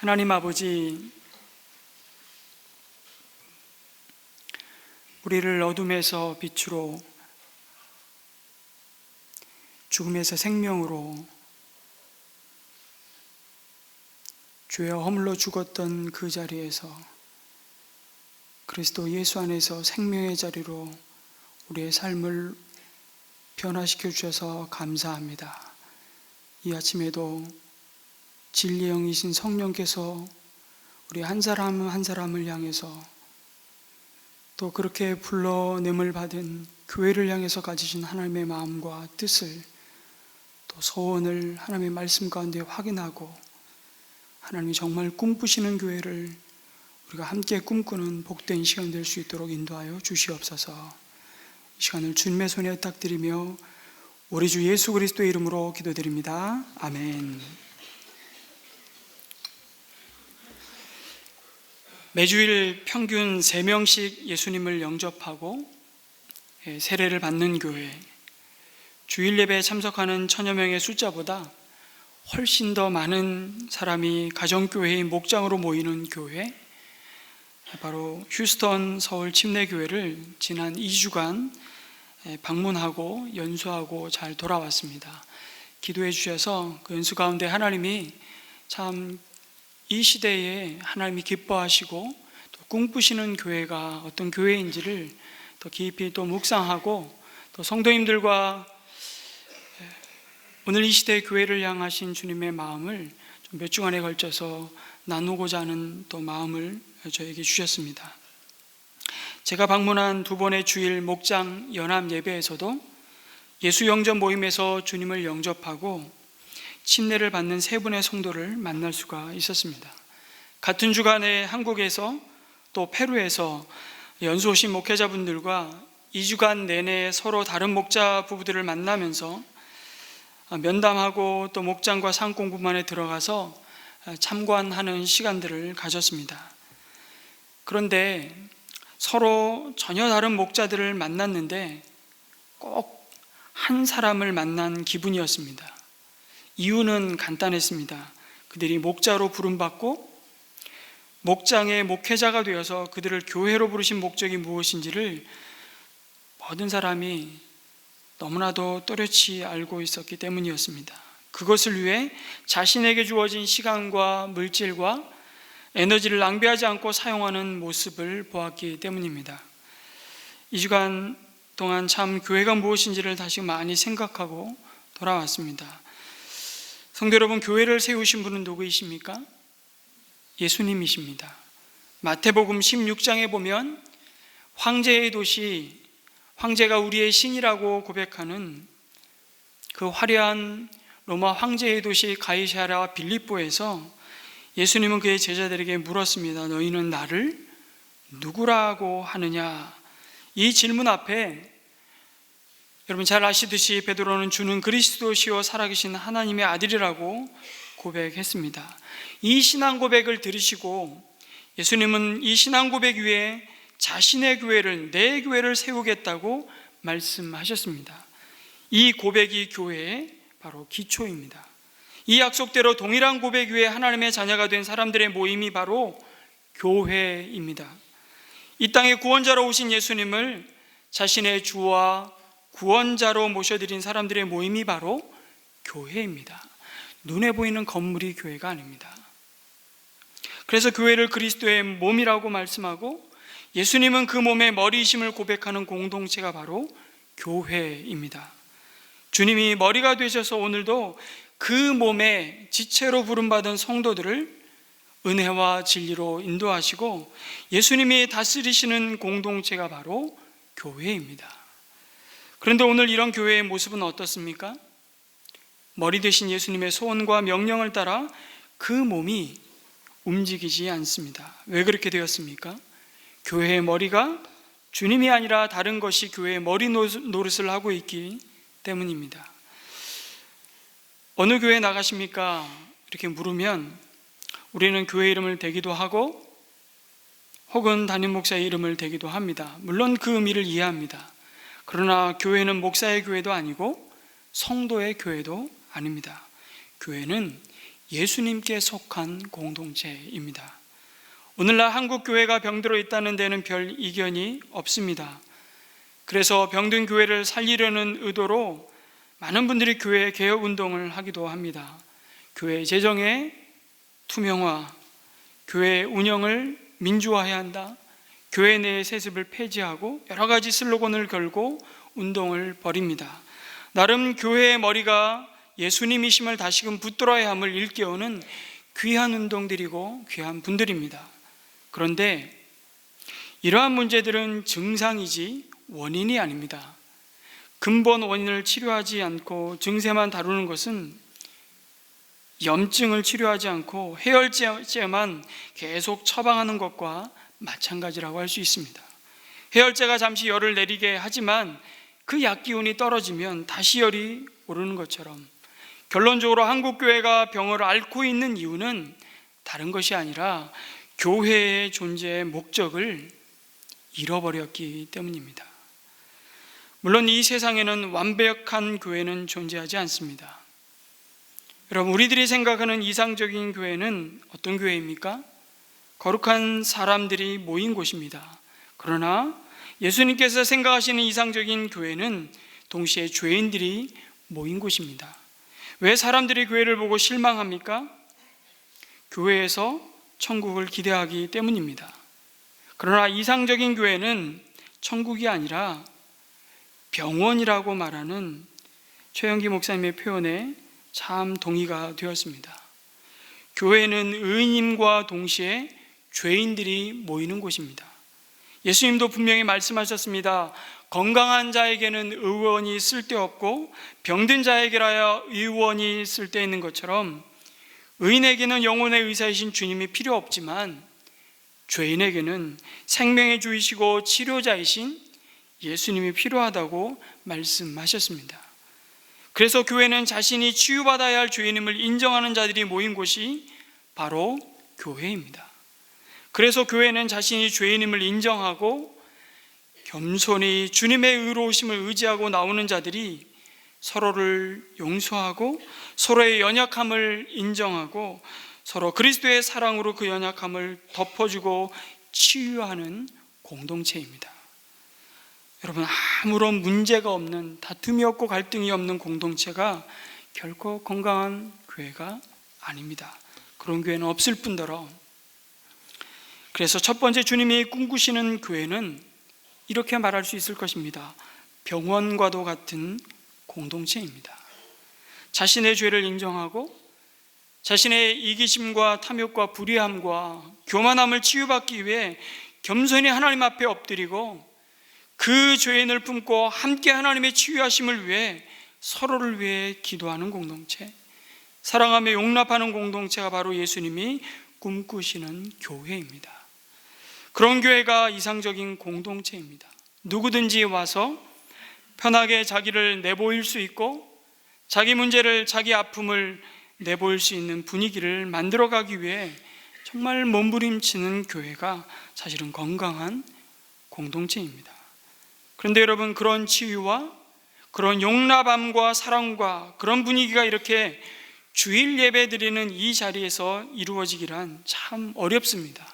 하나님 아버지, 우리를 어둠에서 빛으로, 죽음에서 생명으로, 죄와 허물로 죽었던 그 자리에서 그리스도 예수 안에서 생명의 자리로 우리의 삶을 변화시켜 주셔서 감사합니다. 이 아침에도 진리의 영이신 성령께서 우리 한 사람 한 사람을 향해서, 또 그렇게 불러냄을 받은 교회를 향해서 가지신 하나님의 마음과 뜻을, 또 소원을 하나님의 말씀 가운데 확인하고 하나님이 정말 꿈꾸시는 교회를 우리가 함께 꿈꾸는 복된 시간 될 수 있도록 인도하여 주시옵소서. 이 시간을 주님의 손에 부탁드리며 우리 주 예수 그리스도의 이름으로 기도드립니다. 아멘. 매주일 평균 3명씩 예수님을 영접하고 세례를 받는 교회, 주일 예배에 참석하는 1000여 명의 숫자보다 훨씬 더 많은 사람이 가정교회의 목장으로 모이는 교회, 바로 휴스턴 서울 침례교회를 지난 2주간 방문하고 연수하고 잘 돌아왔습니다. 기도해 주셔서 그 연수 가운데 하나님이 참 이 시대에 하나님이 기뻐하시고 또 꿈꾸시는 교회가 어떤 교회인지를 더 깊이 또 묵상하고, 또 성도님들과 오늘 이 시대의 교회를 향하신 주님의 마음을 좀 몇 주간에 걸쳐서 나누고자 하는 또 마음을 저에게 주셨습니다. 제가 방문한 2번의 주일 목장 연합 예배에서도 예수 영접 모임에서 주님을 영접하고 침례를 받는 3분의 성도를 만날 수가 있었습니다. 같은 주간에 한국에서 또 페루에서 연수 오신 목회자분들과 2주간 내내 서로 다른 목자 부부들을 만나면서 면담하고 또 목장과 상공부만에 들어가서 참관하는 시간들을 가졌습니다. 그런데 서로 전혀 다른 목자들을 만났는데 꼭 한 사람을 만난 기분이었습니다. 이유는 간단했습니다. 그들이 목자로 부름받고 목장의 목회자가 되어서 그들을 교회로 부르신 목적이 무엇인지를 모든 사람이 너무나도 또렷이 알고 있었기 때문이었습니다. 그것을 위해 자신에게 주어진 시간과 물질과 에너지를 낭비하지 않고 사용하는 모습을 보았기 때문입니다. 2주간 동안 참 교회가 무엇인지를 다시 많이 생각하고 돌아왔습니다. 성도 여러분, 교회를 세우신 분은 누구이십니까? 예수님이십니다. 마태복음 16장에 보면 황제의 도시, 황제가 우리의 신이라고 고백하는 그 화려한 로마 황제의 도시 가이사랴 빌립보에서 예수님은 그의 제자들에게 물었습니다. 너희는 나를 누구라고 하느냐? 이 질문 앞에 여러분 잘 아시듯이 베드로는 주는 그리스도시요 살아계신 하나님의 아들이라고 고백했습니다. 이 신앙 고백을 들으시고 예수님은 이 신앙 고백 위에 자신의 교회를, 내 교회를 세우겠다고 말씀하셨습니다. 이 고백이 교회의 바로 기초입니다. 이 약속대로 동일한 고백 위에 하나님의 자녀가 된 사람들의 모임이 바로 교회입니다. 이 땅에 구원자로 오신 예수님을 자신의 주와 구원자로 모셔드린 사람들의 모임이 바로 교회입니다. 눈에 보이는 건물이 교회가 아닙니다. 그래서 교회를 그리스도의 몸이라고 말씀하고 예수님은 그 몸의 머리이심을 고백하는 공동체가 바로 교회입니다. 주님이 머리가 되셔서 오늘도 그 몸의 지체로 부름받은 성도들을 은혜와 진리로 인도하시고 예수님이 다스리시는 공동체가 바로 교회입니다. 그런데 오늘 이런 교회의 모습은 어떻습니까? 머리 되신 예수님의 소원과 명령을 따라 그 몸이 움직이지 않습니다. 왜 그렇게 되었습니까? 교회의 머리가 주님이 아니라 다른 것이 교회의 머리 노릇을 하고 있기 때문입니다. 어느 교회 나가십니까? 이렇게 물으면 우리는 교회 이름을 대기도 하고 혹은 담임 목사의 이름을 대기도 합니다. 물론 그 의미를 이해합니다. 그러나 교회는 목사의 교회도 아니고 성도의 교회도 아닙니다. 교회는 예수님께 속한 공동체입니다. 오늘날 한국 교회가 병들어 있다는 데는 별 이견이 없습니다. 그래서 병든 교회를 살리려는 의도로 많은 분들이 교회 개혁 운동을 하기도 합니다. 교회 재정의 투명화, 교회 운영을 민주화해야 한다, 교회 내의 세습을 폐지하고 여러 가지 슬로건을 걸고 운동을 벌입니다. 나름 교회의 머리가 예수님이심을 다시금 붙들어야 함을 일깨우는 귀한 운동들이고 귀한 분들입니다. 그런데 이러한 문제들은 증상이지 원인이 아닙니다. 근본 원인을 치료하지 않고 증세만 다루는 것은 염증을 치료하지 않고 해열제만 계속 처방하는 것과 마찬가지라고 할 수 있습니다. 해열제가 잠시 열을 내리게 하지만 그 약 기운이 떨어지면 다시 열이 오르는 것처럼 결론적으로 한국교회가 병을 앓고 있는 이유는 다른 것이 아니라 교회의 존재의 목적을 잃어버렸기 때문입니다. 물론 이 세상에는 완벽한 교회는 존재하지 않습니다. 여러분, 우리들이 생각하는 이상적인 교회는 어떤 교회입니까? 거룩한 사람들이 모인 곳입니다. 그러나 예수님께서 생각하시는 이상적인 교회는 동시에 죄인들이 모인 곳입니다. 왜 사람들이 교회를 보고 실망합니까? 교회에서 천국을 기대하기 때문입니다. 그러나 이상적인 교회는 천국이 아니라 병원이라고 말하는 최영기 목사님의 표현에 참 동의가 되었습니다. 교회는 의인님과 동시에 죄인들이 모이는 곳입니다. 예수님도 분명히 말씀하셨습니다. 건강한 자에게는 의원이 쓸데없고 병든 자에게라야 의원이 쓸데있는 것처럼 의인에게는 영혼의 의사이신 주님이 필요 없지만 죄인에게는 생명의 주이시고 치료자이신 예수님이 필요하다고 말씀하셨습니다. 그래서 교회는 자신이 치유받아야 할 죄인임을 인정하는 자들이 모인 곳이 바로 교회입니다. 그래서 교회는 자신이 죄인임을 인정하고 겸손히 주님의 의로우심을 의지하고 나오는 자들이 서로를 용서하고 서로의 연약함을 인정하고 서로 그리스도의 사랑으로 그 연약함을 덮어주고 치유하는 공동체입니다. 여러분, 아무런 문제가 없는, 다툼이 없고 갈등이 없는 공동체가 결코 건강한 교회가 아닙니다. 그런 교회는 없을 뿐더러, 그래서 첫 번째 주님이 꿈꾸시는 교회는 이렇게 말할 수 있을 것입니다. 병원과도 같은 공동체입니다. 자신의 죄를 인정하고 자신의 이기심과 탐욕과 불의함과 교만함을 치유받기 위해 겸손히 하나님 앞에 엎드리고 그 죄인을 품고 함께 하나님의 치유하심을 위해 서로를 위해 기도하는 공동체, 사랑하며 용납하는 공동체가 바로 예수님이 꿈꾸시는 교회입니다. 그런 교회가 이상적인 공동체입니다. 누구든지 와서 편하게 자기를 내보일 수 있고 자기 문제를, 자기 아픔을 내보일 수 있는 분위기를 만들어가기 위해 정말 몸부림치는 교회가 사실은 건강한 공동체입니다. 그런데 여러분, 그런 치유와 그런 용납함과 사랑과 그런 분위기가 이렇게 주일 예배 드리는 이 자리에서 이루어지기란 참 어렵습니다.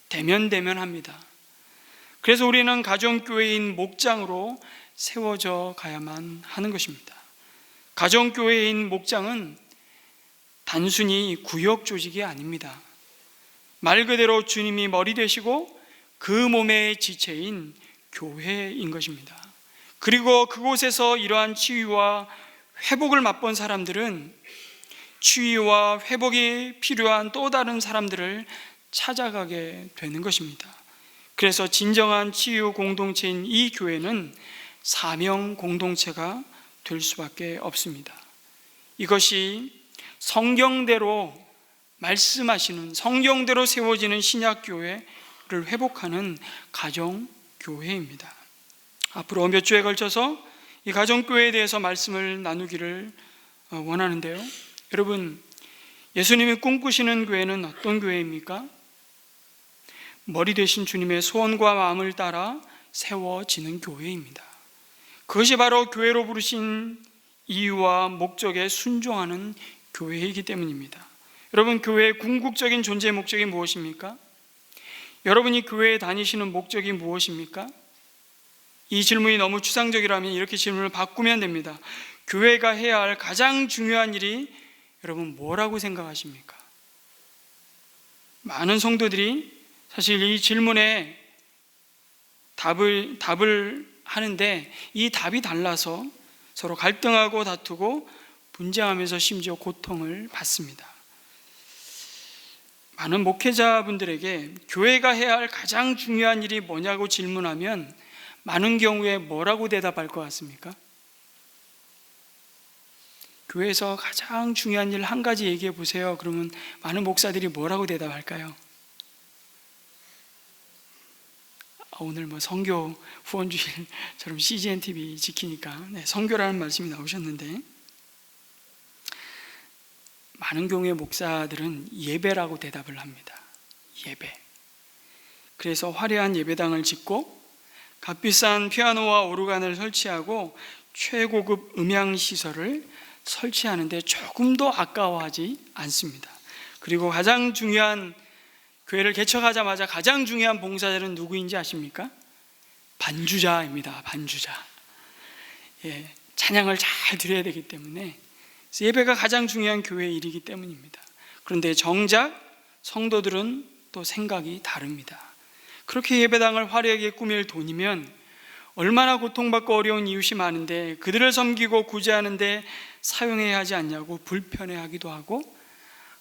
대면합니다. 그래서 우리는 가정교회인 목장으로 세워져 가야만 하는 것입니다. 가정교회인 목장은 단순히 구역 조직이 아닙니다. 말 그대로 주님이 머리 되시고 그 몸의 지체인 교회인 것입니다. 그리고 그곳에서 이러한 치유와 회복을 맛본 사람들은 치유와 회복이 필요한 또 다른 사람들을 찾아가게 되는 것입니다. 그래서 진정한 치유 공동체인 이 교회는 사명 공동체가 될 수밖에 없습니다. 이것이 성경대로 말씀하시는, 성경대로 세워지는 신약교회를 회복하는 가정교회입니다. 앞으로 몇 주에 걸쳐서 이 가정교회에 대해서 말씀을 나누기를 원하는데요, 여러분, 예수님이 꿈꾸시는 교회는 어떤 교회입니까? 머리 되신 주님의 소원과 마음을 따라 세워지는 교회입니다. 그것이 바로 교회로 부르신 이유와 목적에 순종하는 교회이기 때문입니다. 여러분, 교회의 궁극적인 존재 목적이 무엇입니까? 여러분이 교회에 다니시는 목적이 무엇입니까? 이 질문이 너무 추상적이라면 이렇게 질문을 바꾸면 됩니다. 교회가 해야 할 가장 중요한 일이 여러분 뭐라고 생각하십니까? 많은 성도들이 사실 이 질문에 답을 하는데 이 답이 달라서 서로 갈등하고 다투고 분쟁하면서 심지어 고통을 받습니다. 많은 목회자분들에게 교회가 해야 할 가장 중요한 일이 뭐냐고 질문하면 많은 경우에 뭐라고 대답할 것 같습니까? 교회에서 가장 중요한 일 한 가지 얘기해 보세요. 그러면 많은 목사들이 뭐라고 대답할까요? 오늘 선교 후원주일처럼 CGN TV 지키니까 선교라는 말씀이 나오셨는데, 많은 경우의 목사들은 예배라고 대답을 합니다. 예배. 그래서 화려한 예배당을 짓고 값비싼 피아노와 오르간을 설치하고 최고급 음향시설을 설치하는데 조금도 아까워하지 않습니다. 그리고 가장 중요한, 교회를 개척하자마자 가장 중요한 봉사자는 누구인지 아십니까? 반주자입니다. 반주자. 찬양을 잘 드려야 되기 때문에 예배가 가장 중요한 교회의 일이기 때문입니다. 그런데 정작 성도들은 또 생각이 다릅니다. 그렇게 예배당을 화려하게 꾸밀 돈이면 얼마나 고통받고 어려운 이웃이 많은데 그들을 섬기고 구제하는데 사용해야 하지 않냐고 불편해하기도 하고,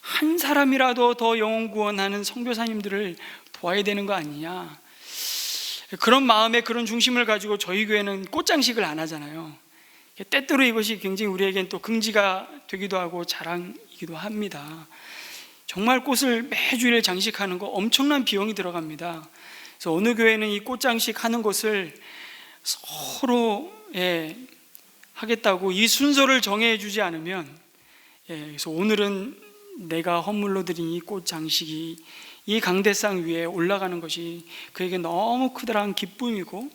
한 사람이라도 더 영혼 구원하는 선교사님들을 도와야 되는 거 아니냐, 그런 마음에 그런 중심을 가지고 저희 교회는 꽃장식을 안 하잖아요. 때때로 이것이 굉장히 우리에겐 또 긍지가 되기도 하고 자랑이기도 합니다. 정말 꽃을 매주일 장식하는 거 엄청난 비용이 들어갑니다. 그래서 어느 교회는 이 꽃장식 하는 것을 서로 하겠다고 이 순서를 정해 주지 않으면, 그래서 오늘은 내가 헌물로 드린 이 꽃장식이 이 강대상 위에 올라가는 것이 그에게 너무 크다란 기쁨이고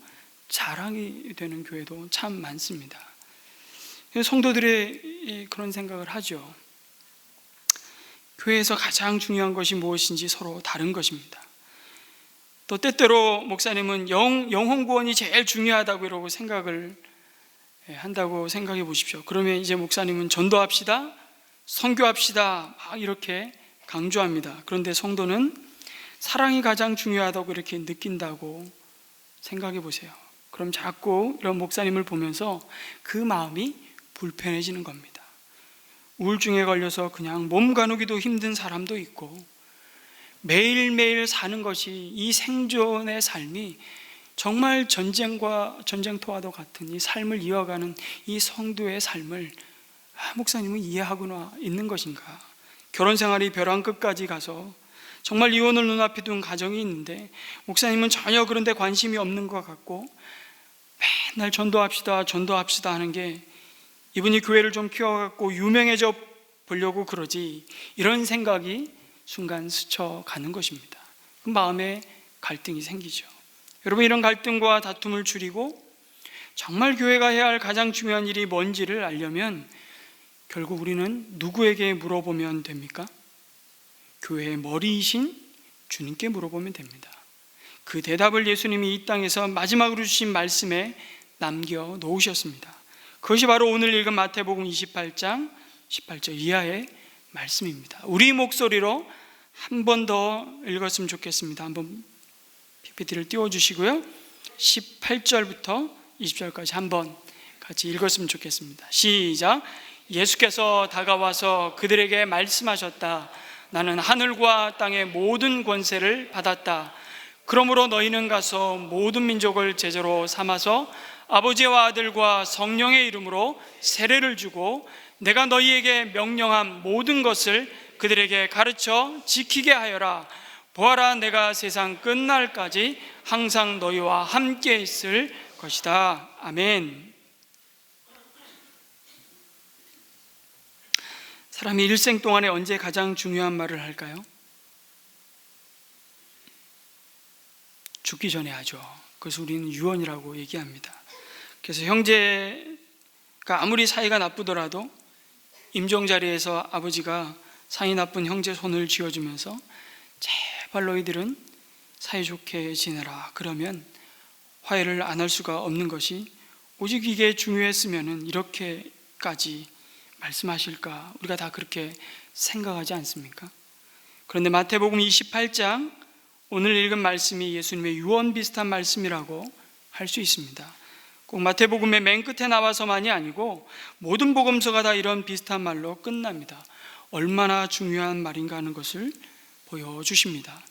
자랑이 되는 교회도 참 많습니다. 성도들의 그런 생각을 하죠. 교회에서 가장 중요한 것이 무엇인지 서로 다른 것입니다. 또 때때로 목사님은 영혼 구원이 제일 중요하다고 이러고 생각을 한다고 생각해 보십시오. 그러면 이제 목사님은 전도합시다, 선교합시다 막 이렇게 강조합니다. 그런데 성도는 사랑이 가장 중요하다고 이렇게 느낀다고 생각해 보세요. 그럼 자꾸 이런 목사님을 보면서 그 마음이 불편해지는 겁니다. 우울증에 걸려서 그냥 몸 가누기도 힘든 사람도 있고, 매일매일 사는 것이, 이 생존의 삶이 정말 전쟁터와도 같은 이 삶을 이어가는 이 성도의 삶을 목사님은 이해하고 있는 것인가? 결혼 생활이 벼랑 끝까지 가서 정말 이혼을 눈앞에 둔 가정이 있는데 목사님은 전혀 그런 데 관심이 없는 것 같고, 맨날 전도합시다 하는 게 이분이 교회를 좀 키워갖고 유명해져 보려고 그러지, 이런 생각이 순간 스쳐가는 것입니다. 그 마음에 갈등이 생기죠. 여러분, 이런 갈등과 다툼을 줄이고 정말 교회가 해야 할 가장 중요한 일이 뭔지를 알려면 결국 우리는 누구에게 물어보면 됩니까? 교회의 머리이신 주님께 물어보면 됩니다. 그 대답을 예수님이 이 땅에서 마지막으로 주신 말씀에 남겨 놓으셨습니다. 그것이 바로 오늘 읽은 마태복음 28장 18절 이하의 말씀입니다. 우리 목소리로 한 번 더 읽었으면 좋겠습니다. 한번 PPT를 띄워주시고요, 18절부터 20절까지 한번 같이 읽었으면 좋겠습니다. 시작. 예수께서 다가와서 그들에게 말씀하셨다. 나는 하늘과 땅의 모든 권세를 받았다. 그러므로 너희는 가서 모든 민족을 제자로 삼아서 아버지와 아들과 성령의 이름으로 세례를 주고 내가 너희에게 명령한 모든 것을 그들에게 가르쳐 지키게 하여라. 보아라, 내가 세상 끝날까지 항상 너희와 함께 있을 것이다. 아멘. 사람이 일생 동안에 언제 가장 중요한 말을 할까요? 죽기 전에 하죠. 그래서 우리는 유언이라고 얘기합니다. 그래서 형제가 아무리 사이가 나쁘더라도 임종 자리에서 아버지가 사이 나쁜 형제 손을 쥐어주면서 제발 너희들은 사이좋게 지내라, 그러면 화해를 안 할 수가 없는 것이, 오직 이게 중요했으면 이렇게까지 말씀하실까? 우리가 다 그렇게 생각하지 않습니까? 그런데 마태복음 28장 오늘 읽은 말씀이 예수님의 유언 비슷한 말씀이라고 할 수 있습니다. 꼭 마태복음의 맨 끝에 나와서만이 아니고 모든 복음서가 다 이런 비슷한 말로 끝납니다. 얼마나 중요한 말인가 하는 것을 보여주십니다.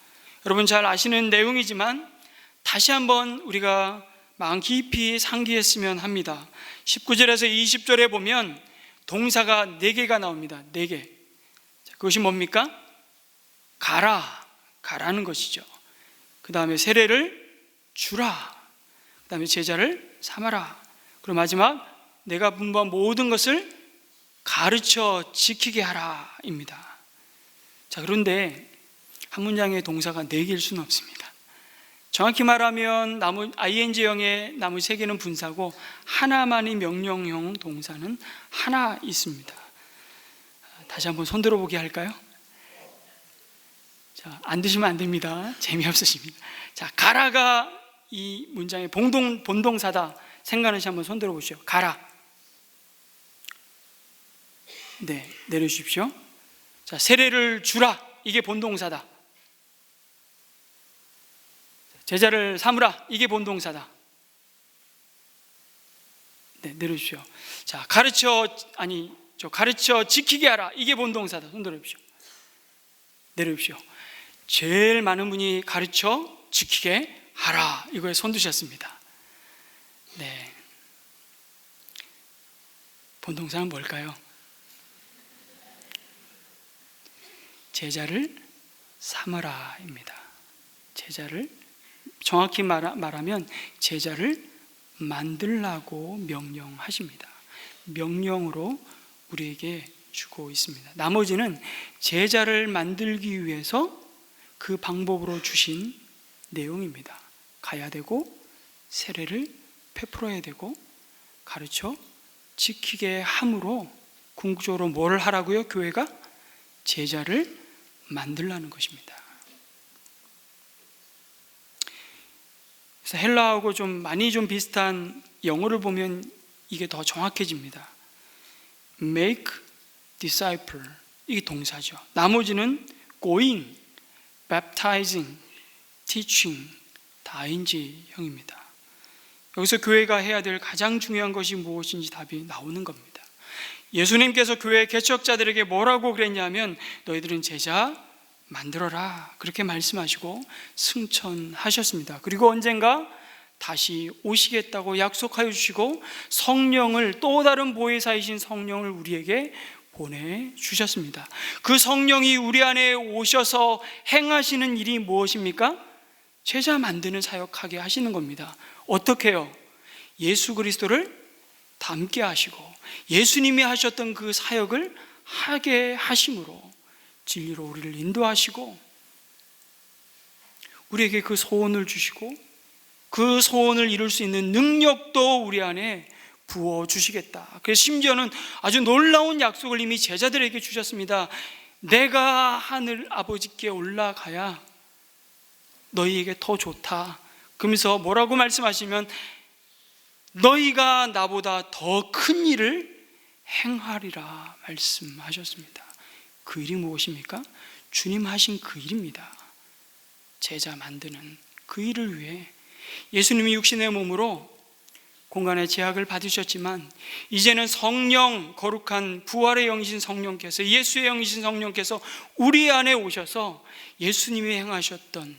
여러분 잘 아시는 내용이지만 다시 한번 우리가 마음 깊이 상기했으면 합니다. 19절에서 20절에 보면 동사가 4개가 나옵니다. 4개. 그것이 뭡니까? 가라는 것이죠. 그 다음에 세례를 주라, 그 다음에 제자를 삼아라, 그리고 마지막 내가 분부한 모든 것을 가르쳐 지키게 하라 입니다. 자, 그런데 한 문장의 동사가 4개일 수는 없습니다. 정확히 말하면 ing형의 나머지 3개는 분사고 하나만이 명령형 동사는 하나 있습니다. 다시 한번 손 들어보게 할까요? 자, 안 드시면 안 됩니다. 재미없으십니다. 자, 가라가 이 문장의 본동사다 생각하시 한번 손 들어보시죠. 가라. 네, 내려주십시오. 자, 세례를 주라, 이게 본동사다. 제자를 삼으라, 이게 본동사다. 네, 내려주십시오. 자, 가르쳐 지키게 하라, 이게 본동사다. 손 들어주십시오. 내려주십시오. 제일 많은 분이 가르쳐 지키게 하라, 이거에 손 드셨습니다. 네, 본동사는 뭘까요? 제자를 삼으라입니다. 제자를, 정확히 말하면 제자를 만들라고 명령하십니다. 명령으로 우리에게 주고 있습니다. 나머지는 제자를 만들기 위해서 그 방법으로 주신 내용입니다. 가야 되고, 세례를 베풀어야 되고, 가르쳐 지키게 함으로 궁극적으로 뭘 하라고요? 교회가 제자를 만들라는 것입니다. 그래서 헬라어하고 많이 비슷한 영어를 보면 이게 더 정확해집니다. Make disciple, 이게 동사죠. 나머지는 going, baptizing, teaching, 다 ing형입니다. 여기서 교회가 해야 될 가장 중요한 것이 무엇인지 답이 나오는 겁니다. 예수님께서 교회 개척자들에게 뭐라고 그랬냐면 너희들은 제자 만들어라, 그렇게 말씀하시고 승천하셨습니다. 그리고 언젠가 다시 오시겠다고 약속하여 주시고 성령을, 또 다른 보혜사이신 성령을 우리에게 보내주셨습니다. 그 성령이 우리 안에 오셔서 행하시는 일이 무엇입니까? 제자 만드는 사역하게 하시는 겁니다. 어떻게 해요? 예수 그리스도를 닮게 하시고 예수님이 하셨던 그 사역을 하게 하심으로 진리로 우리를 인도하시고 우리에게 그 소원을 주시고 그 소원을 이룰 수 있는 능력도 우리 안에 부어주시겠다. 그래서 심지어는 아주 놀라운 약속을 이미 제자들에게 주셨습니다. 내가 하늘 아버지께 올라가야 너희에게 더 좋다. 그러면서 뭐라고 말씀하시면 너희가 나보다 더 큰 일을 행하리라 말씀하셨습니다. 그 일이 무엇입니까? 주님 하신 그 일입니다. 제자 만드는 그 일을 위해 예수님이 육신의 몸으로 공간의 제약을 받으셨지만 이제는 성령, 거룩한 부활의 영이신 성령께서, 예수의 영이신 성령께서 우리 안에 오셔서 예수님이 행하셨던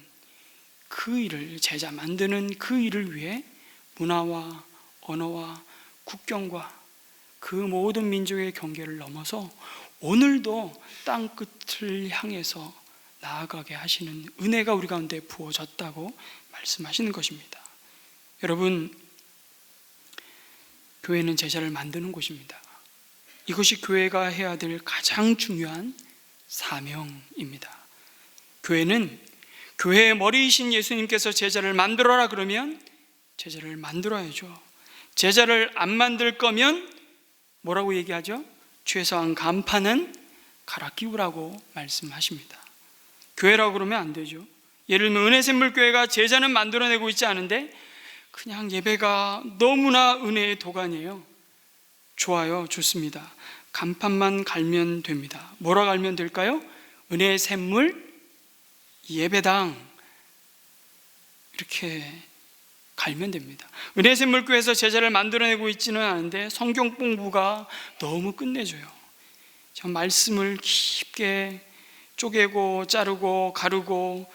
그 일을, 제자 만드는 그 일을 위해 문화와 언어와 국경과 그 모든 민족의 경계를 넘어서 오늘도 땅끝을 향해서 나아가게 하시는 은혜가 우리 가운데 부어졌다고 말씀하시는 것입니다. 여러분, 교회는 제자를 만드는 곳입니다. 이것이 교회가 해야 될 가장 중요한 사명입니다. 교회는 교회의 머리이신 예수님께서 제자를 만들어라 그러면 제자를 만들어야죠. 제자를 안 만들 거면 뭐라고 얘기하죠? 최소한 간판은 갈아 끼우라고 말씀하십니다. 교회라고 그러면 안 되죠. 예를 들면 은혜샘물교회가 제자는 만들어내고 있지 않은데 그냥 예배가 너무나 은혜의 도가니예요. 좋아요, 좋습니다. 간판만 갈면 됩니다. 뭐라 갈면 될까요? 은혜샘물 예배당, 이렇게 갈면 됩니다. 은혜샘물교회에서 제자를 만들어내고 있지는 않은데 성경 공부가 너무 끝내줘요. 저 말씀을 깊게 쪼개고 자르고 가르고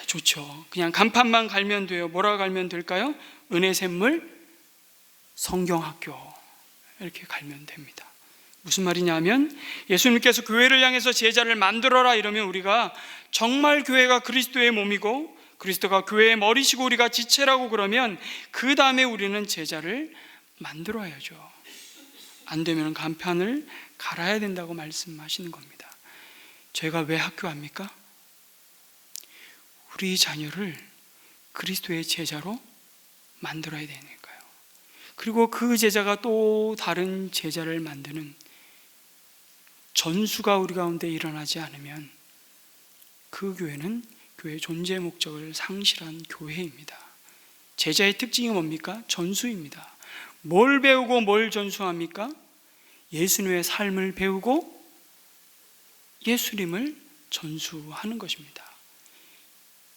좋죠. 그냥 간판만 갈면 돼요. 뭐라 갈면 될까요? 은혜샘물 성경학교, 이렇게 갈면 됩니다. 무슨 말이냐면 예수님께서 교회를 향해서 제자를 만들어라 이러면 우리가 정말 교회가 그리스도의 몸이고 그리스도가 교회의 머리시고 우리가 지체라고 그러면 그 다음에 우리는 제자를 만들어야죠. 안 되면 간판을 갈아야 된다고 말씀하시는 겁니다. 저희가 왜 학교합니까? 우리 자녀를 그리스도의 제자로 만들어야 되니까요. 그리고 그 제자가 또 다른 제자를 만드는 전수가 우리 가운데 일어나지 않으면 그 교회는 교회의 존재 목적을 상실한 교회입니다. 제자의 특징이 뭡니까? 전수입니다. 뭘 배우고 뭘 전수합니까? 예수님의 삶을 배우고 예수님을 전수하는 것입니다.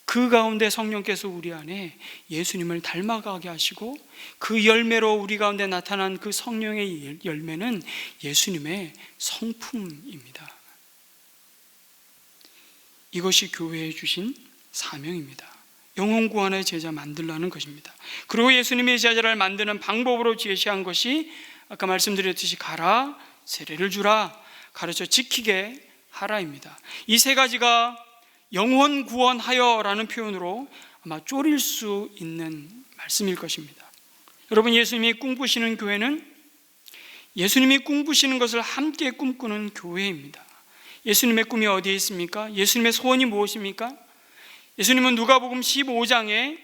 그 가운데 성령께서 우리 안에 예수님을 닮아가게 하시고 그 열매로 우리 가운데 나타난 그 성령의 열매는 예수님의 성품입니다. 이것이 교회에 주신 사명입니다. 영혼 구원의 제자 만들라는 것입니다. 그리고 예수님의 제자를 만드는 방법으로 제시한 것이 아까 말씀드렸듯이 가라, 세례를 주라, 가르쳐 지키게 하라입니다. 이 세 가지가 영혼 구원하여라는 표현으로 아마 쪼릴 수 있는 말씀일 것입니다. 여러분, 예수님이 꿈꾸시는 교회는 예수님이 꿈꾸시는 것을 함께 꿈꾸는 교회입니다. 예수님의 꿈이 어디에 있습니까? 예수님의 소원이 무엇입니까? 예수님은 누가복음 15장에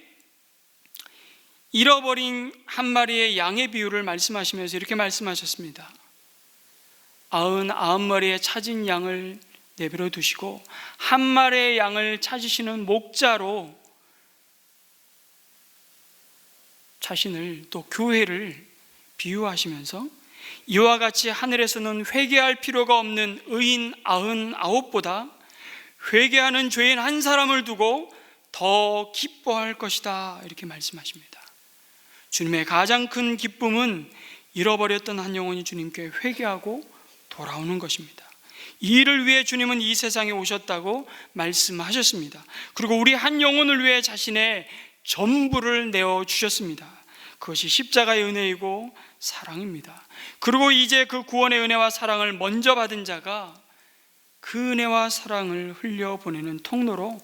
잃어버린 한 마리의 양의 비유를 말씀하시면서 이렇게 말씀하셨습니다. 99마리의 찾은 양을 내버려 두시고 한 마리의 양을 찾으시는 목자로 자신을 또 교회를 비유하시면서 이와 같이 하늘에서는 회개할 필요가 없는 의인 99보다 회개하는 죄인 한 사람을 두고 더 기뻐할 것이다, 이렇게 말씀하십니다. 주님의 가장 큰 기쁨은 잃어버렸던 한 영혼이 주님께 회개하고 돌아오는 것입니다. 이 일을 위해 주님은 이 세상에 오셨다고 말씀하셨습니다. 그리고 우리 한 영혼을 위해 자신의 전부를 내어주셨습니다. 그것이 십자가의 은혜이고 사랑입니다. 그리고 이제 그 구원의 은혜와 사랑을 먼저 받은 자가 그 은혜와 사랑을 흘려보내는 통로로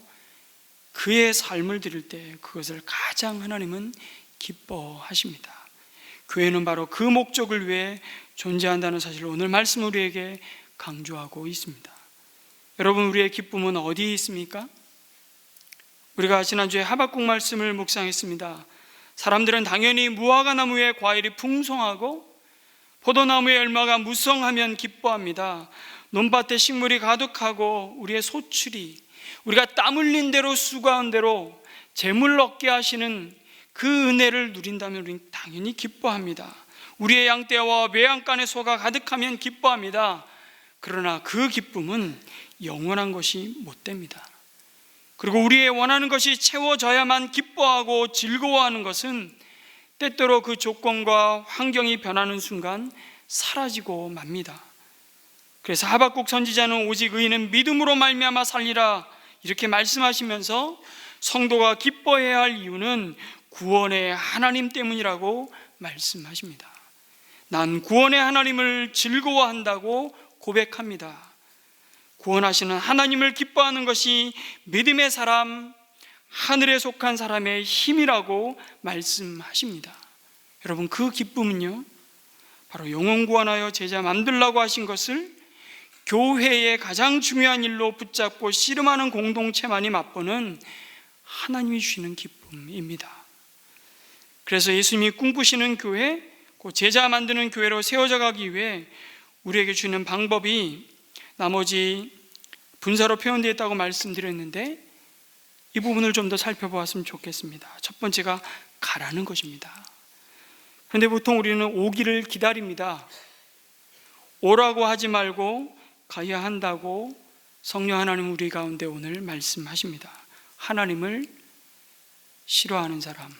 그의 삶을 드릴 때 그것을 가장 하나님은 기뻐하십니다. 교회는 바로 그 목적을 위해 존재한다는 사실을 오늘 말씀 우리에게 강조하고 있습니다. 여러분, 우리의 기쁨은 어디에 있습니까? 우리가 지난주에 하박국 말씀을 묵상했습니다. 사람들은 당연히 무화과 나무의 과일이 풍성하고 포도나무의 열매가 무성하면 기뻐합니다. 논밭에 식물이 가득하고 우리의 소출이 우리가 땀 흘린 대로 수고한 대로 재물 얻게 하시는 그 은혜를 누린다면 우리는 당연히 기뻐합니다. 우리의 양떼와 외양간에 소가 가득하면 기뻐합니다. 그러나 그 기쁨은 영원한 것이 못 됩니다. 그리고 우리의 원하는 것이 채워져야만 기뻐하고 즐거워하는 것은 때때로 그 조건과 환경이 변하는 순간 사라지고 맙니다. 그래서 하박국 선지자는 오직 의인은 믿음으로 말미암아 살리라, 이렇게 말씀하시면서 성도가 기뻐해야 할 이유는 구원의 하나님 때문이라고 말씀하십니다. 난 구원의 하나님을 즐거워한다고 고백합니다. 구원하시는 하나님을 기뻐하는 것이 믿음의 사람, 하늘에 속한 사람의 힘이라고 말씀하십니다. 여러분, 그 기쁨은요, 바로 영혼 구원하여 제자 만들라고 하신 것을 교회의 가장 중요한 일로 붙잡고 씨름하는 공동체만이 맛보는 하나님이 주시는 기쁨입니다. 그래서 예수님이 꿈꾸시는 교회, 그 제자 만드는 교회로 세워져 가기 위해 우리에게 주는 방법이 나머지 분사로 표현되어 있다고 말씀드렸는데 이 부분을 좀 더 살펴보았으면 좋겠습니다. 첫 번째가 가라는 것입니다. 그런데 보통 우리는 오기를 기다립니다. 오라고 하지 말고 가야 한다고 성령 하나님 우리 가운데 오늘 말씀하십니다. 하나님을 싫어하는 사람,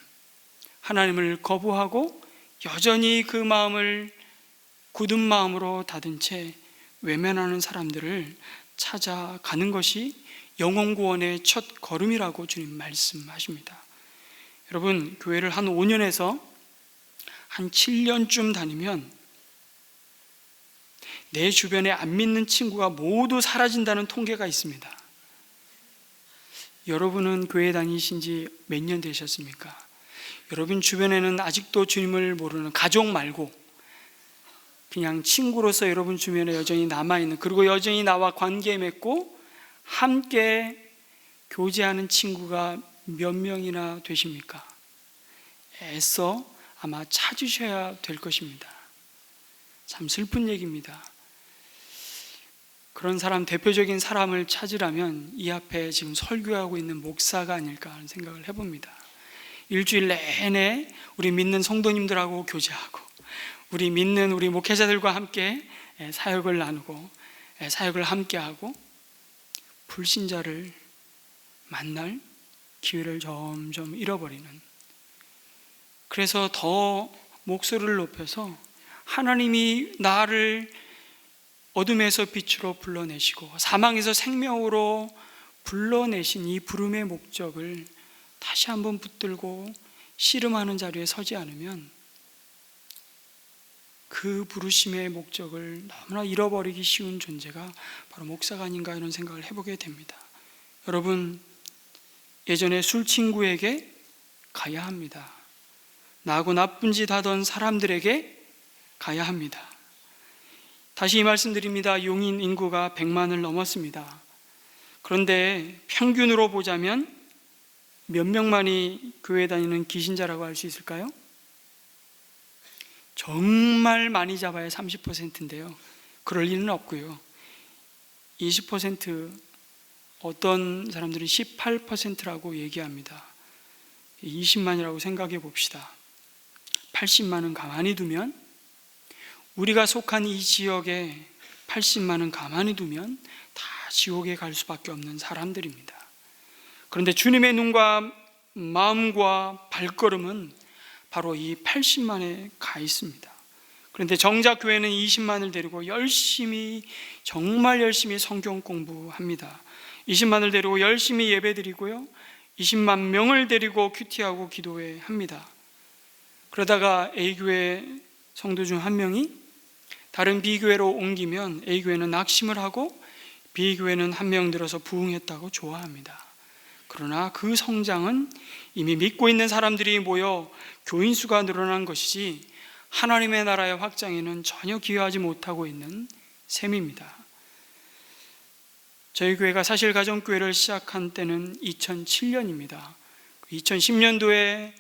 하나님을 거부하고 여전히 그 마음을 굳은 마음으로 닫은 채 외면하는 사람들을 찾아가는 것이 영혼 구원의 첫 걸음이라고 주님 말씀하십니다. 여러분, 교회를 한 5년에서 한 7년쯤 다니면 내 주변에 안 믿는 친구가 모두 사라진다는 통계가 있습니다. 여러분은 교회 다니신 지 몇 년 되셨습니까? 여러분 주변에는 아직도 주님을 모르는 가족 말고 그냥 친구로서 여러분 주변에 여전히 남아있는, 그리고 여전히 나와 관계 맺고 함께 교제하는 친구가 몇 명이나 되십니까? 애써 아마 찾으셔야 될 것입니다. 참 슬픈 얘기입니다. 그런 사람, 대표적인 사람을 찾으라면 이 앞에 지금 설교하고 있는 목사가 아닐까 하는 생각을 해봅니다. 일주일 내내 우리 믿는 성도님들하고 교제하고 우리 믿는 우리 목회자들과 함께 사역을 나누고 사역을 함께하고 불신자를 만날 기회를 점점 잃어버리는, 그래서 더 목소리를 높여서 하나님이 나를 어둠에서 빛으로 불러내시고 사망에서 생명으로 불러내신 이 부름의 목적을 다시 한번 붙들고 씨름하는 자리에 서지 않으면 그 부르심의 목적을 너무나 잃어버리기 쉬운 존재가 바로 목사가 아닌가 이런 생각을 해보게 됩니다. 여러분, 예전에 술 친구에게 가야 합니다. 나하고 나쁜 짓 하던 사람들에게 가야 합니다. 다시 이 말씀드립니다. 용인 인구가 100만을 넘었습니다. 그런데 평균으로 보자면 몇 명만이 교회 다니는 기신자라고 할 수 있을까요? 정말 많이 잡아야 30%인데요. 그럴 리는 없고요. 20%, 어떤 사람들은 18%라고 얘기합니다. 20만이라고 생각해 봅시다. 80만은 가만히 두면, 우리가 속한 이 지역에 80만은 가만히 두면 다 지옥에 갈 수밖에 없는 사람들입니다. 그런데 주님의 눈과 마음과 발걸음은 바로 이 80만에 가 있습니다. 그런데 정작 교회는 20만을 데리고 열심히, 정말 열심히 성경 공부합니다. 20만을 데리고 열심히 예배드리고요, 20만 명을 데리고 큐티하고 기도회 합니다. 그러다가 A교회 성도 중 한 명이 다른 B교회로 옮기면 A교회는 낙심을 하고 B교회는 한 명 들어서 부흥했다고 좋아합니다. 그러나 그 성장은 이미 믿고 있는 사람들이 모여 교인 수가 늘어난 것이지 하나님의 나라의 확장에는 전혀 기여하지 못하고 있는 셈입니다. 저희 교회가 사실 가정교회를 시작한 때는 2007년입니다. 2010년도에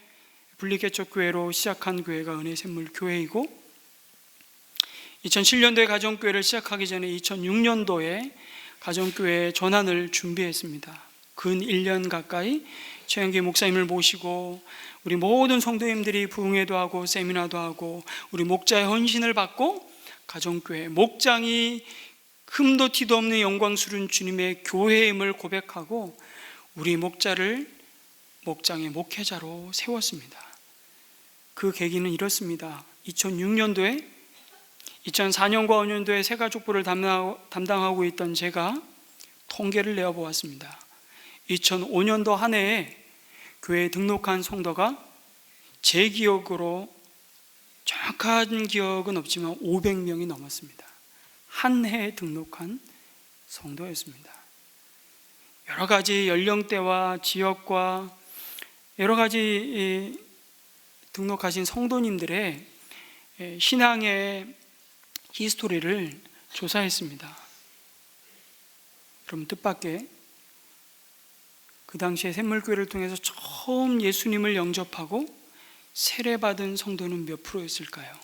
분리개척교회로 시작한 교회가 은혜샘물교회이고, 2007년도에 가정교회를 시작하기 전에 2006년도에 가정교회 전환을 준비했습니다. 근 1년 가까이 최영기 목사님을 모시고 우리 모든 성도님들이 부흥회도 하고 세미나도 하고 우리 목자의 헌신을 받고 가정교회 목장이 흠도 티도 없는 영광스러운 주님의 교회임을 고백하고 우리 목자를 목장의 목회자로 세웠습니다. 그 계기는 이렇습니다. 2006년도에 2004년과 5년도에 새가족부를 담당하고 있던 제가 통계를 내어보았습니다. 2005년도 한 해에 교회에 등록한 성도가 제 기억으로, 정확한 기억은 없지만 500명이 넘었습니다. 한 해에 등록한 성도였습니다. 여러 가지 연령대와 지역과 여러 가지 등록하신 성도님들의 신앙의 히스토리를 조사했습니다. 그럼 뜻밖의 그 당시에 샘물교회를 통해서 처음 예수님을 영접하고 세례받은 성도는 몇 프로였을까요?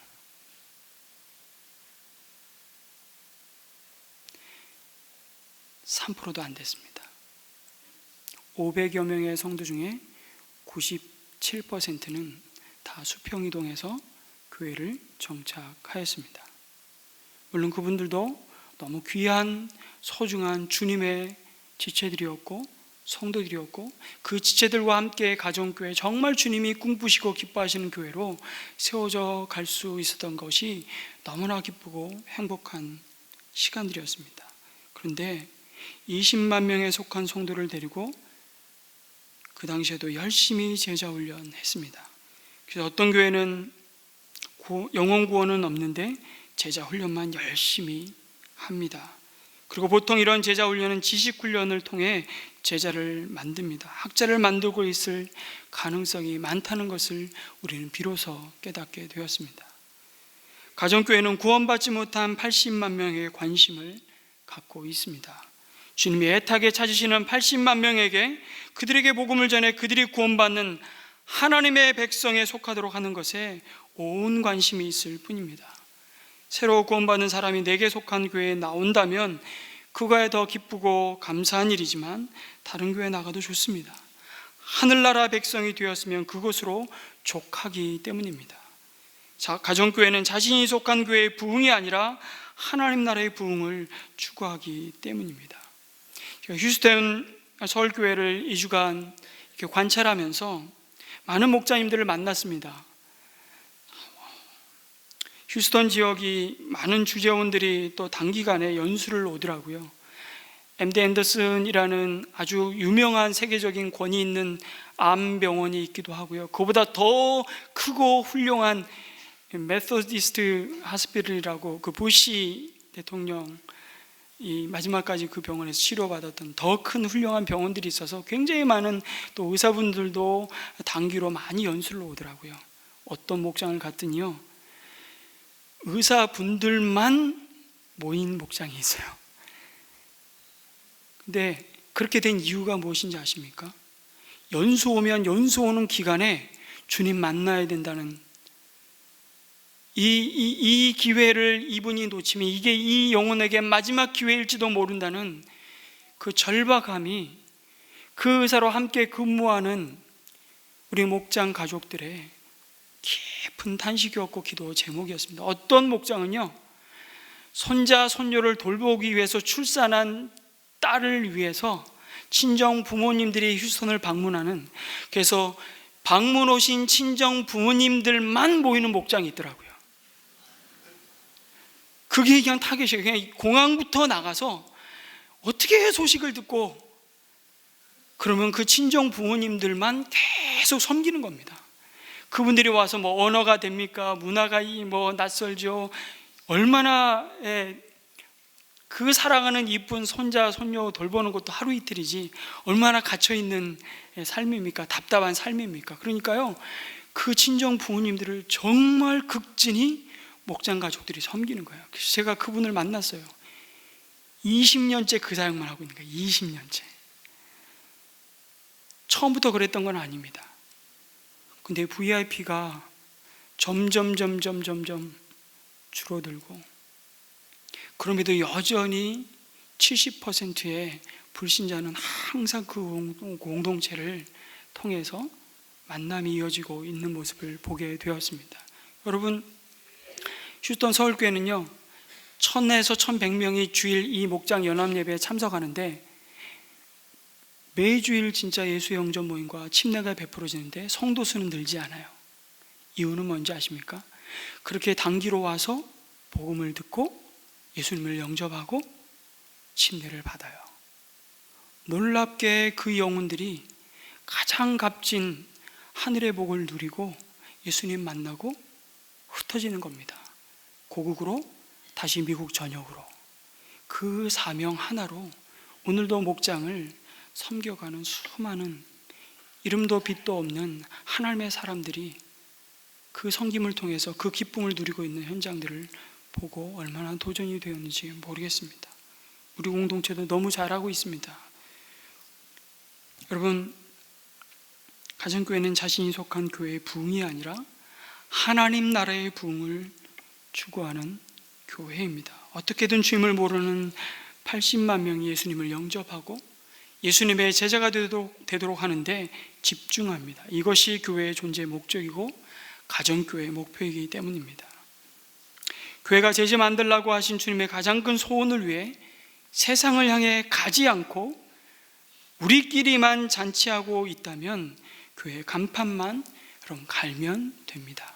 3%도 안 됐습니다. 500여 명의 성도 중에 97%는 다 수평이동에서 교회를 정착하였습니다. 물론 그분들도 너무 귀한 소중한 주님의 지체들이었고 성도들이었고, 그 지체들과 함께 가정교회, 정말 주님이 꿈꾸시고 기뻐하시는 교회로 세워져 갈 수 있었던 것이 너무나 기쁘고 행복한 시간들이었습니다. 그런데 20만 명에 속한 성도를 데리고 그 당시에도 열심히 제자 훈련했습니다. 그래서 어떤 교회는 영혼 구원은 없는데 제자 훈련만 열심히 합니다. 그리고 보통 이런 제자 훈련은 지식 훈련을 통해 제자를 만듭니다. 학자를 만들고 있을 가능성이 많다는 것을 우리는 비로소 깨닫게 되었습니다. 가정교회는 구원받지 못한 80만 명의 관심을 갖고 있습니다. 주님이 애타게 찾으시는 80만 명에게 그들에게 복음을 전해 그들이 구원받는 하나님의 백성에 속하도록 하는 것에 온 관심이 있을 뿐입니다. 새로 구원받는 사람이 내게 속한 교회에 나온다면 그거에 더 기쁘고 감사한 일이지만 다른 교회에 나가도 좋습니다. 하늘나라 백성이 되었으면 그것으로 족하기 때문입니다. 가정교회는 자신이 속한 교회의 부흥이 아니라 하나님 나라의 부흥을 추구하기 때문입니다. 휴스턴 서울교회를 2주간 이렇게 관찰하면서 많은 목자님들을 만났습니다. 휴스턴 지역이 많은 주재원들이 또 단기간에 연수를 오더라고요. MD 앤더슨이라는 아주 유명한 세계적인 권위 있는 암병원이 있기도 하고요. 그보다 더 크고 훌륭한 메소디스트 하스피ટલ이라고 그 부시 대통령 이 마지막까지 그 병원에서 치료받았던 더 큰 훌륭한 병원들이 있어서 굉장히 많은 또 의사분들도 단기로 많이 연수를 오더라고요. 어떤 목장을 갔더니요, 의사분들만 모인 목장이 있어요. 근데 그렇게 된 이유가 무엇인지 아십니까? 연수 오면 연수 오는 기간에 주님 만나야 된다는 이 기회를 이분이 놓치면 이게 이 영혼에게 마지막 기회일지도 모른다는 그 절박함이 그 의사로 함께 근무하는 우리 목장 가족들의 깊은 탄식이었고 기도 제목이었습니다. 어떤 목장은요, 손자 손녀를 돌보기 위해서 출산한 딸을 위해서 친정 부모님들이 휴스턴을 방문하는, 그래서 방문 오신 친정 부모님들만 모이는 목장이 있더라고요. 그게 그냥 타겟이에요. 그냥 공항부터 나가서 어떻게 소식을 듣고 그러면 그 친정 부모님들만 계속 섬기는 겁니다. 그분들이 와서 뭐 언어가 됩니까? 문화가 낯설죠. 얼마나 그 사랑하는 이쁜 손자 손녀 돌보는 것도 하루 이틀이지 얼마나 갇혀있는 삶입니까? 답답한 삶입니까? 그러니까요, 그 친정 부모님들을 정말 극진히 목장 가족들이 섬기는 거예요. 그래서 제가 그분을 만났어요. 20년째 그 사역만 하고 있는 거예요. 20년째. 처음부터 그랬던 건 아닙니다. 근데 VIP가 점점 줄어들고, 그럼에도 여전히 70%의 불신자는 항상 그 공동체를 통해서 만남이 이어지고 있는 모습을 보게 되었습니다. 여러분, 휴스턴 서울교회는요 1000에서 1100명이 주일 이 목장 연합예배에 참석하는데 매주일 진짜 예수의 영접 모임과 침례가 베풀어지는데 성도 수는 늘지 않아요. 이유는 뭔지 아십니까? 그렇게 단기로 와서 복음을 듣고 예수님을 영접하고 침례를 받아요. 놀랍게 그 영혼들이 가장 값진 하늘의 복을 누리고 예수님 만나고 흩어지는 겁니다. 고국으로, 다시 미국 전역으로. 그 사명 하나로 오늘도 목장을 섬겨가는 수많은 이름도 빛도 없는 하나님의 사람들이 그 섬김을 통해서 그 기쁨을 누리고 있는 현장들을 보고 얼마나 도전이 되었는지 모르겠습니다. 우리 공동체도 너무 잘하고 있습니다. 여러분, 가정교회는 자신이 속한 교회의 부흥이 아니라 하나님 나라의 부흥을 추구하는 교회입니다. 어떻게든 주님을 모르는 80만 명이 예수님을 영접하고 예수님의 제자가 되도록 하는데 집중합니다. 이것이 교회의 존재의 목적이고 가정교회의 목표이기 때문입니다. 교회가 제자 만들라고 하신 주님의 가장 큰 소원을 위해 세상을 향해 가지 않고 우리끼리만 잔치하고 있다면 교회 간판만 그럼 갈면 됩니다.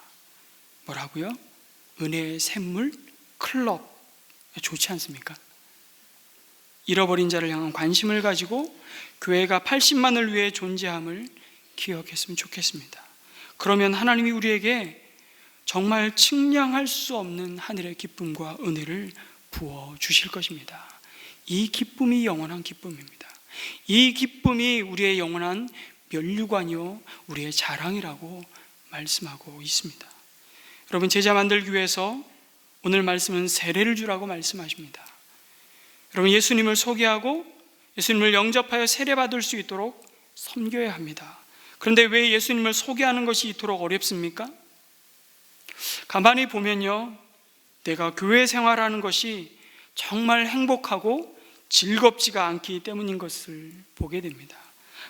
뭐라고요? 은혜의 샘물 클럽. 좋지 않습니까? 잃어버린 자를 향한 관심을 가지고 교회가 80만을 위해 존재함을 기억했으면 좋겠습니다. 그러면 하나님이 우리에게 정말 측량할 수 없는 하늘의 기쁨과 은혜를 부어 주실 것입니다. 이 기쁨이 영원한 기쁨입니다. 이 기쁨이 우리의 영원한 면류관이요 우리의 자랑이라고 말씀하고 있습니다. 여러분, 제자 만들기 위해서 오늘 말씀은 세례를 주라고 말씀하십니다. 여러분, 예수님을 소개하고 예수님을 영접하여 세례받을 수 있도록 섬겨야 합니다. 그런데 왜 예수님을 소개하는 것이 이토록 어렵습니까? 가만히 보면요, 내가 교회 생활하는 것이 정말 행복하고 즐겁지가 않기 때문인 것을 보게 됩니다.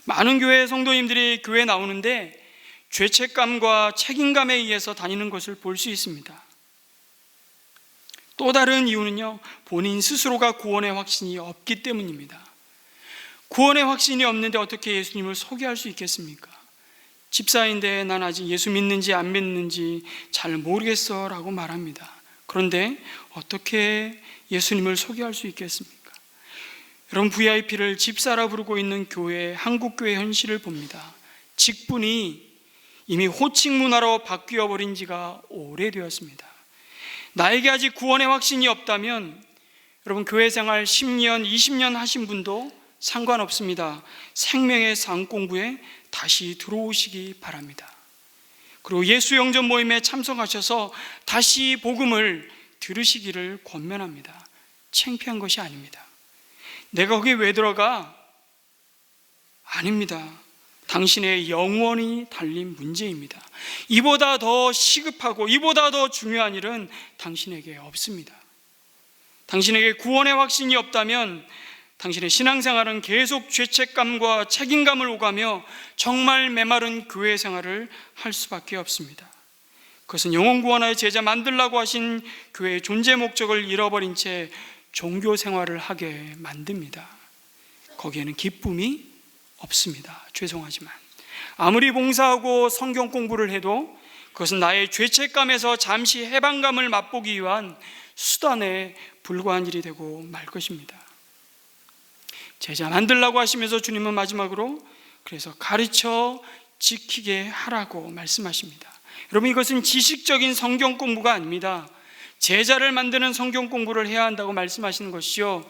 많은 교회 성도님들이 교회 나오는데 죄책감과 책임감에 의해서 다니는 것을 볼 수 있습니다. 또 다른 이유는요, 본인 스스로가 구원의 확신이 없기 때문입니다. 구원의 확신이 없는데 어떻게 예수님을 소개할 수 있겠습니까? 집사인데 난 아직 예수 믿는지 안 믿는지 잘 모르겠어 라고 말합니다. 그런데 어떻게 예수님을 소개할 수 있겠습니까? 여러분, VIP를 집사라 부르고 있는 교회, 한국교회 현실을 봅니다. 직분이 이미 호칭 문화로 바뀌어 버린 지가 오래되었습니다. 나에게 아직 구원의 확신이 없다면 여러분, 교회 생활 10년, 20년 하신 분도 상관없습니다. 생명의 쌍공부에 다시 들어오시기 바랍니다. 그리고 예수 영접 모임에 참석하셔서 다시 복음을 들으시기를 권면합니다. 창피한 것이 아닙니다. 내가 거기 왜 들어가? 아닙니다. 당신의 영원이 달린 문제입니다. 이보다 더 시급하고 이보다 더 중요한 일은 당신에게 없습니다. 당신에게 구원의 확신이 없다면 당신의 신앙생활은 계속 죄책감과 책임감을 오가며 정말 메마른 교회 생활을 할 수밖에 없습니다. 그것은 영혼 구원하여 제자 만들라고 하신 교회의 존재 목적을 잃어버린 채 종교 생활을 하게 만듭니다. 거기에는 기쁨이 없습니다. 죄송하지만 아무리 봉사하고 성경 공부를 해도 그것은 나의 죄책감에서 잠시 해방감을 맛보기 위한 수단에 불과한 일이 되고 말 것입니다. 제자 만들라고 하시면서 주님은 마지막으로 그래서 가르쳐 지키게 하라고 말씀하십니다. 여러분, 이것은 지식적인 성경 공부가 아닙니다. 제자를 만드는 성경 공부를 해야 한다고 말씀하시는 것이요,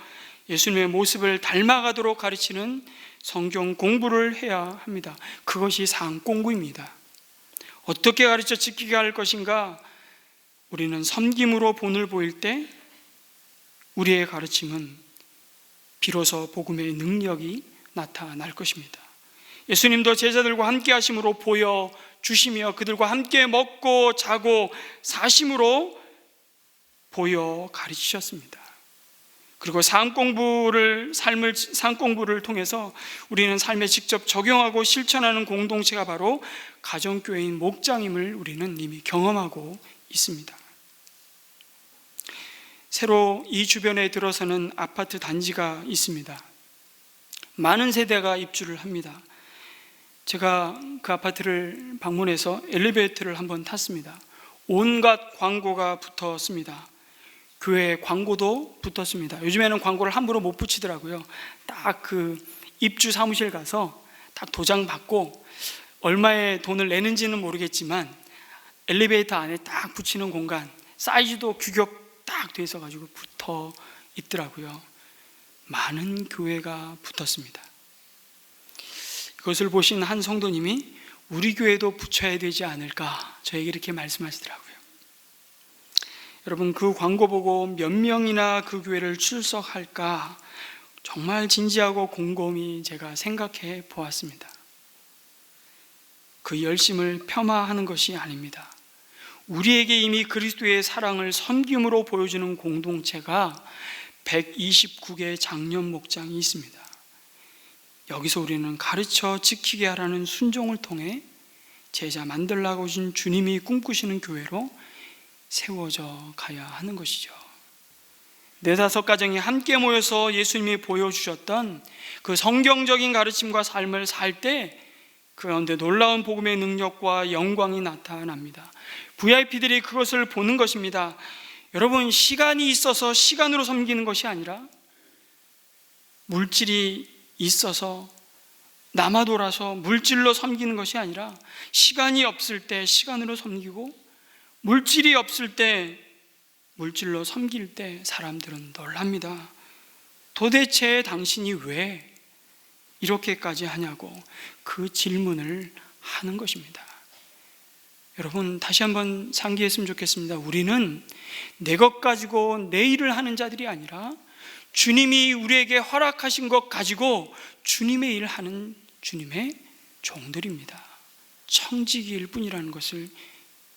예수님의 모습을 닮아가도록 가르치는 성경 공부를 해야 합니다. 그것이 상공부입니다. 어떻게 가르쳐 지키게 할 것인가? 우리는 섬김으로 본을 보일 때 우리의 가르침은 비로소 복음의 능력이 나타날 것입니다. 예수님도 제자들과 함께 하심으로 보여주시며 그들과 함께 먹고 자고 사심으로 보여 가르치셨습니다. 그리고 삶 공부를 통해서 우리는 삶에 직접 적용하고 실천하는 공동체가 바로 가정교회인 목장임을 우리는 이미 경험하고 있습니다. 새로 이 주변에 들어서는 아파트 단지가 있습니다. 많은 세대가 입주를 합니다. 제가 그 아파트를 방문해서 엘리베이터를 한번 탔습니다. 온갖 광고가 붙었습니다. 교회 광고도 붙었습니다. 요즘에는 광고를 함부로 못 붙이더라고요. 딱 그 입주 사무실 가서 딱 도장 받고 얼마의 돈을 내는지는 모르겠지만 엘리베이터 안에 딱 붙이는 공간, 사이즈도 규격 딱 돼 있어 가지고 붙어 있더라고요. 많은 교회가 붙었습니다. 이것을 보신 한 성도님이 우리 교회도 붙여야 되지 않을까 저에게 이렇게 말씀하시더라고요. 여러분, 그 광고 보고 몇 명이나 그 교회를 출석할까 정말 진지하고 곰곰이 제가 생각해 보았습니다. 그 열심을 폄하하는 것이 아닙니다. 우리에게 이미 그리스도의 사랑을 섬김으로 보여주는 공동체가 129개의 장년 목장이 있습니다. 여기서 우리는 가르쳐 지키게 하라는 순종을 통해 제자 만들라고 하신 주님이 꿈꾸시는 교회로 세워져 가야 하는 것이죠. 4-5 가정이 함께 모여서 예수님이 보여주셨던 그 성경적인 가르침과 삶을 살 때 그 가운데 놀라운 복음의 능력과 영광이 나타납니다. VIP들이 그것을 보는 것입니다. 여러분, 시간이 있어서 시간으로 섬기는 것이 아니라, 물질이 있어서 남아 돌아서 물질로 섬기는 것이 아니라, 시간이 없을 때 시간으로 섬기고 물질이 없을 때 물질로 섬길 때 사람들은 놀랍니다. 도대체 당신이 왜 이렇게까지 하냐고 그 질문을 하는 것입니다. 여러분, 다시 한번 상기했으면 좋겠습니다. 우리는 내 것 가지고 내 일을 하는 자들이 아니라 주님이 우리에게 허락하신 것 가지고 주님의 일을 하는 주님의 종들입니다. 청지기일 뿐이라는 것을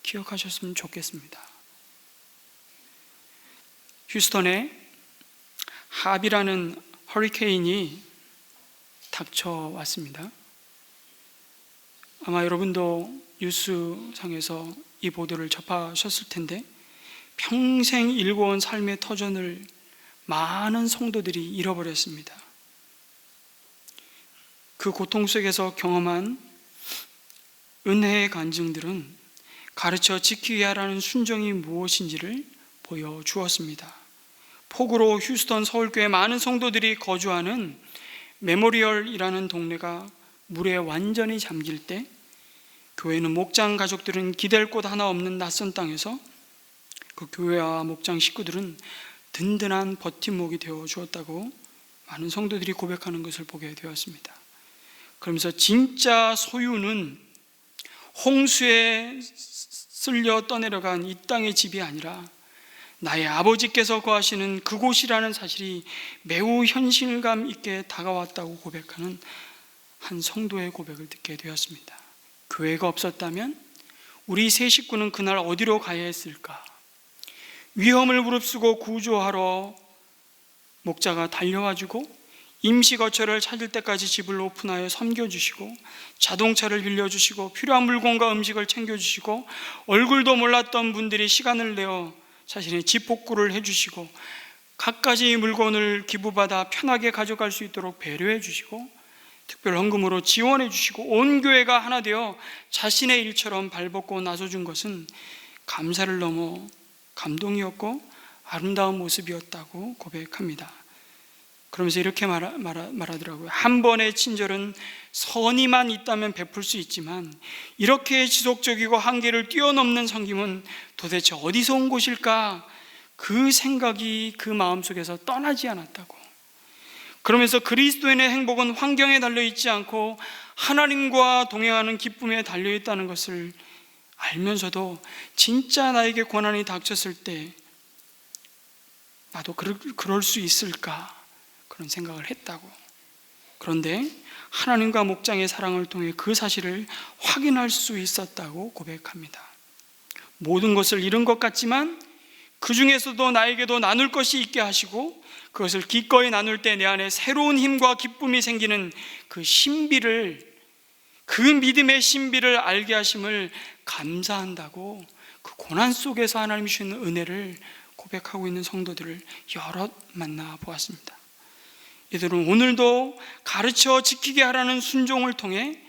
기억하셨으면 좋겠습니다. 휴스턴에 합이라는 허리케인이 닥쳐왔습니다. 아마 여러분도 뉴스상에서 이 보도를 접하셨을 텐데, 평생 일궈온 삶의 터전을 많은 성도들이 잃어버렸습니다. 그 고통 속에서 경험한 은혜의 간증들은 가르쳐 지키게 하라는 순종이 무엇인지를 보여주었습니다. 폭우로 휴스턴 서울교회 많은 성도들이 거주하는 메모리얼이라는 동네가 물에 완전히 잠길 때, 교회는 목장 가족들은 기댈 곳 하나 없는 낯선 땅에서 그 교회와 목장 식구들은 든든한 버팀목이 되어 주었다고 많은 성도들이 고백하는 것을 보게 되었습니다. 그러면서 진짜 소유는 홍수에 쓸려 떠내려간 이 땅의 집이 아니라 나의 아버지께서 거하시는 그곳이라는 사실이 매우 현실감 있게 다가왔다고 고백하는 한 성도의 고백을 듣게 되었습니다. 교회가 없었다면 우리 세 식구는 그날 어디로 가야 했을까? 위험을 무릅쓰고 구조하러 목자가 달려와주고 임시거처를 찾을 때까지 집을 오픈하여 섬겨주시고 자동차를 빌려주시고 필요한 물건과 음식을 챙겨주시고 얼굴도 몰랐던 분들이 시간을 내어 자신의 집 복구를 해주시고 갖가지 물건을 기부받아 편하게 가져갈 수 있도록 배려해 주시고 특별 헌금으로 지원해 주시고 온 교회가 하나 되어 자신의 일처럼 발벗고 나서준 것은 감사를 넘어 감동이었고 아름다운 모습이었다고 고백합니다. 그러면서 이렇게 말하더라고요. 한 번의 친절은 선의만 있다면 베풀 수 있지만 이렇게 지속적이고 한계를 뛰어넘는 섬김은 도대체 어디서 온 것일까? 그 생각이 그 마음속에서 떠나지 않았다고. 그러면서 그리스도인의 행복은 환경에 달려있지 않고 하나님과 동행하는 기쁨에 달려있다는 것을 알면서도 진짜 나에게 고난이 닥쳤을 때 나도 그럴 수 있을까? 그런 생각을 했다고. 그런데 하나님과 목장의 사랑을 통해 그 사실을 확인할 수 있었다고 고백합니다. 모든 것을 잃은 것 같지만 그 중에서도 나에게도 나눌 것이 있게 하시고 그것을 기꺼이 나눌 때 내 안에 새로운 힘과 기쁨이 생기는 그 신비를, 그 믿음의 신비를 알게 하심을 감사한다고 그 고난 속에서 하나님이 주시는 은혜를 고백하고 있는 성도들을 여럿 만나 보았습니다. 이들은 오늘도 가르쳐 지키게 하라는 순종을 통해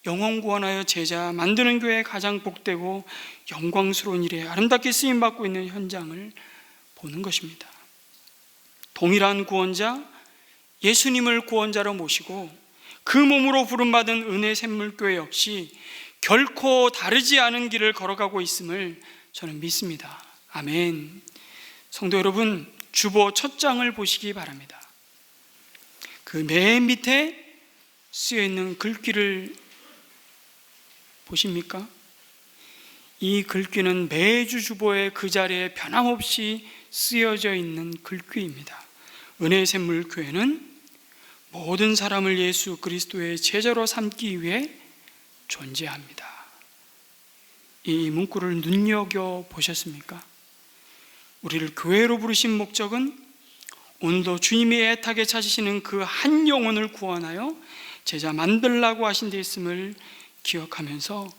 영혼 구원하여 제자 만드는 교회의 가장 복되고 영광스러운 일에 아름답게 쓰임받고 있는 현장을 보는 것입니다. 동일한 구원자 예수님을 구원자로 모시고 그 몸으로 부름받은 은혜 샘물교회 역시 결코 다르지 않은 길을 걸어가고 있음을 저는 믿습니다. 아멘. 성도 여러분, 주보 첫 장을 보시기 바랍니다. 그 맨 밑에 쓰여있는 글귀를 보십니까? 이 글귀는 매주 주보에 그 자리에 변함없이 쓰여져 있는 글귀입니다. 은혜의 샘물 교회는 모든 사람을 예수 그리스도의 제자로 삼기 위해 존재합니다. 이 문구를 눈여겨 보셨습니까? 우리를 교회로 부르신 목적은 오늘도 주님이 애타게 찾으시는 그 한 영혼을 구원하여 제자 만들라고 하신 데 있음을 기억하면서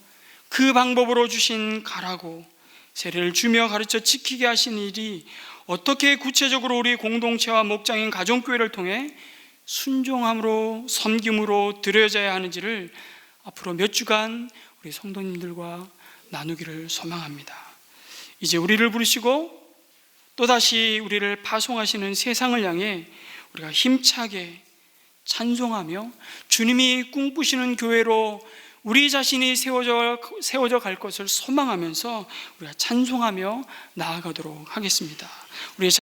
그 방법으로 주신 가라고 세례를 주며 가르쳐 지키게 하신 일이 어떻게 구체적으로 우리 공동체와 목장인 가정교회를 통해 순종함으로 섬김으로 드려져야 하는지를 앞으로 몇 주간 우리 성도님들과 나누기를 소망합니다. 이제 우리를 부르시고 또다시 우리를 파송하시는 세상을 향해 우리가 힘차게 찬송하며 주님이 꿈꾸시는 교회로 우리 자신이 세워져 갈 것을 소망하면서 우리가 찬송하며 나아가도록 하겠습니다. 우리